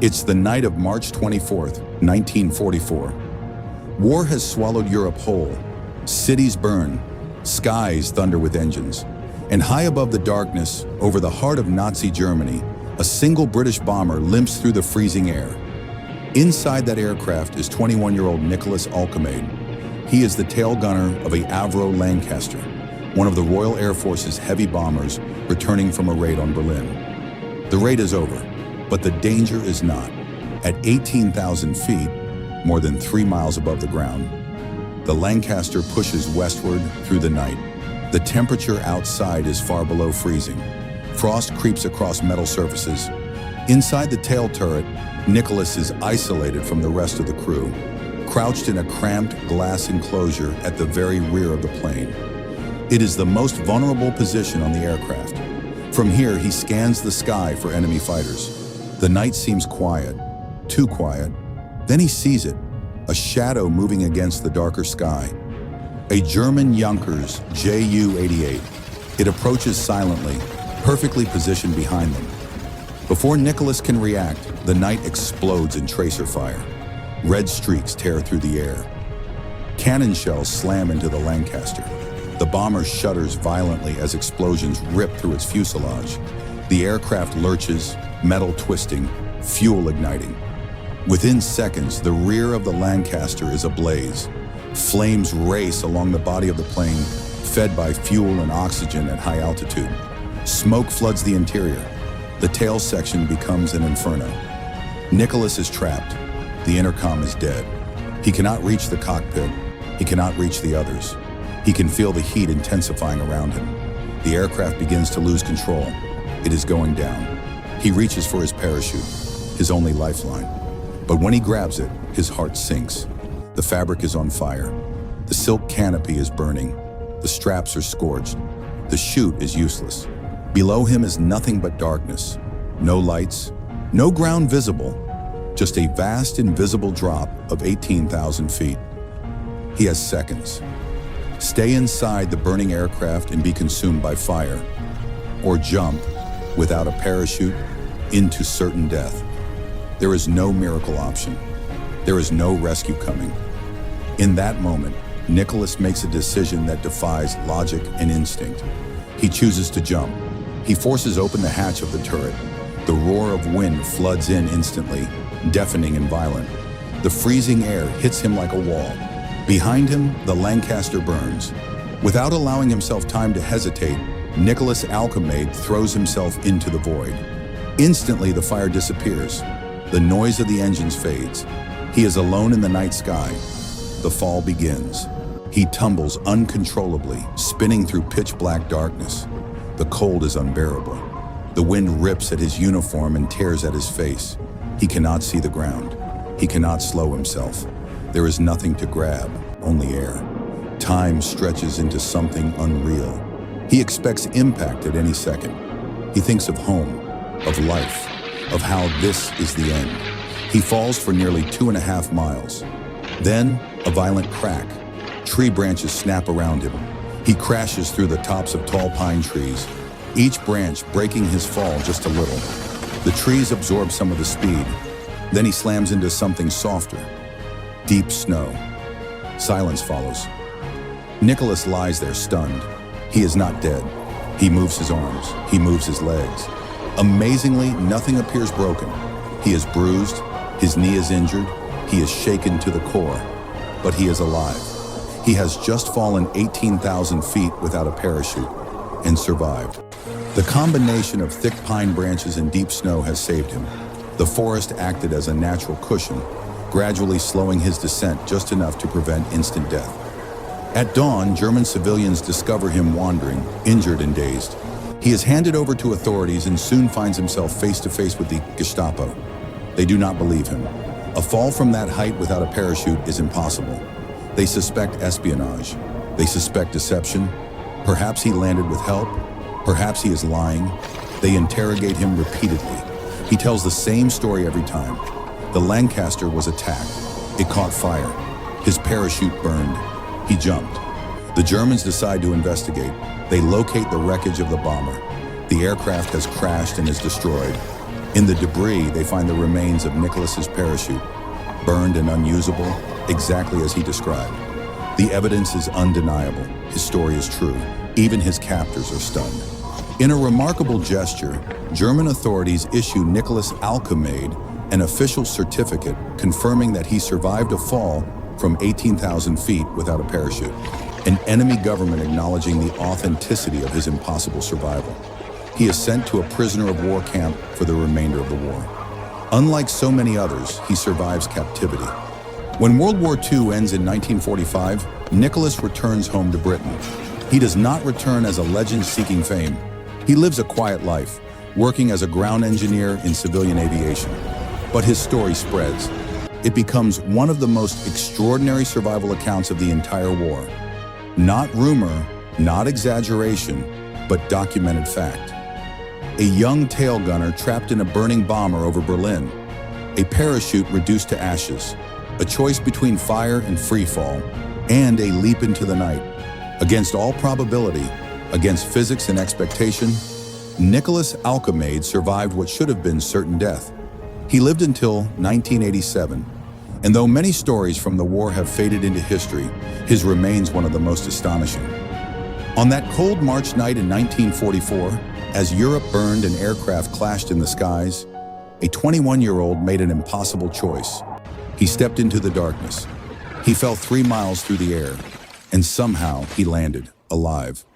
It's the night of March 24th, 1944. War has swallowed Europe whole. Cities burn, skies thunder with engines. And high above the darkness, over the heart of Nazi Germany, a single British bomber limps through the freezing air. Inside that aircraft is 21-year-old Nicholas Alkemade. He is the tail gunner of a Avro Lancaster, one of the Royal Air Force's heavy bombers returning from a raid on Berlin. The raid is over, but the danger is not. At 18,000 feet, more than 3 miles above the ground, the Lancaster pushes westward through the night. The temperature outside is far below freezing. Frost creeps across metal surfaces. Inside the tail turret, Nicholas is isolated from the rest of the crew, crouched in a cramped glass enclosure at the very rear of the plane. It is the most vulnerable position on the aircraft. From here, he scans the sky for enemy fighters. The night seems quiet, too quiet. Then he sees it, a shadow moving against the darker sky. A German Junkers Ju-88. It approaches silently, perfectly positioned behind them. Before Nicholas can react, the night explodes in tracer fire. Red streaks tear through the air. Cannon shells slam into the Lancaster. The bomber shudders violently as explosions rip through its fuselage. The aircraft lurches, metal twisting, fuel igniting. Within seconds, the rear of the Lancaster is ablaze. Flames race along the body of the plane, fed by fuel and oxygen at high altitude. Smoke floods the interior. The tail section becomes an inferno. Nicholas is trapped. The intercom is dead. He cannot reach the cockpit. He cannot reach the others. He can feel the heat intensifying around him. The aircraft begins to lose control. It is going down. He reaches for his parachute, his only lifeline. But when he grabs it, his heart sinks. The fabric is on fire. The silk canopy is burning. The straps are scorched. The chute is useless. Below him is nothing but darkness. No lights, no ground visible, just a vast invisible drop of 18,000 feet. He has seconds. Stay inside the burning aircraft and be consumed by fire, or jump, without a parachute, into certain death. There is no miracle option. There is no rescue coming. In that moment, Nicholas makes a decision that defies logic and instinct. He chooses to jump. He forces open the hatch of the turret. The roar of wind floods in instantly, deafening and violent. The freezing air hits him like a wall. Behind him, the Lancaster burns. Without allowing himself time to hesitate, Nicholas Alkemade throws himself into the void. Instantly, the fire disappears. The noise of the engines fades. He is alone in the night sky. The fall begins. He tumbles uncontrollably, spinning through pitch-black darkness. The cold is unbearable. The wind rips at his uniform and tears at his face. He cannot see the ground. He cannot slow himself. There is nothing to grab, only air. Time stretches into something unreal. He expects impact at any second. He thinks of home, of life, of how this is the end. He falls for nearly 2.5 miles. Then, a violent crack. Tree branches snap around him. He crashes through the tops of tall pine trees, each branch breaking his fall just a little. The trees absorb some of the speed. Then he slams into something softer. Deep snow. Silence follows. Nicholas lies there stunned. He is not dead. He moves his arms. He moves his legs. Amazingly, nothing appears broken. He is bruised. His knee is injured. He is shaken to the core. But he is alive. He has just fallen 18,000 feet without a parachute and survived. The combination of thick pine branches and deep snow has saved him. The forest acted as a natural cushion, gradually slowing his descent just enough to prevent instant death. At dawn, German civilians discover him wandering, injured and dazed. He is handed over to authorities and soon finds himself face to face with the Gestapo. They do not believe him. A fall from that height without a parachute is impossible. They suspect espionage. They suspect deception. Perhaps he landed with help. Perhaps he is lying. They interrogate him repeatedly. He tells the same story every time. The Lancaster was attacked. It caught fire. His parachute burned. He jumped. The Germans decide to investigate. They locate the wreckage of the bomber. The aircraft has crashed and is destroyed. In the debris, they find the remains of Nicholas's parachute, burned and unusable, exactly as he described. The evidence is undeniable. His story is true. Even his captors are stunned. In a remarkable gesture, German authorities issue Nicholas Alkemade an official certificate confirming that he survived a fall from 18,000 feet without a parachute, an enemy government acknowledging the authenticity of his impossible survival. He is sent to a prisoner of war camp for the remainder of the war. Unlike so many others, he survives captivity. When World War II ends in 1945, Nicholas returns home to Britain. He does not return as a legend seeking fame. He lives a quiet life, working as a ground engineer in civilian aviation. But his story spreads. It becomes one of the most extraordinary survival accounts of the entire war. Not rumor, not exaggeration, but documented fact. A young tail gunner trapped in a burning bomber over Berlin. A parachute reduced to ashes. A choice between fire and freefall, and a leap into the night. Against all probability, against physics and expectation, Nicholas Alkemade survived what should have been certain death. He lived until 1987, and though many stories from the war have faded into history, his remains one of the most astonishing. On that cold March night in 1944, as Europe burned and aircraft clashed in the skies, a 21-year-old made an impossible choice. He stepped into the darkness. He fell 3 miles through the air, and somehow he landed, alive.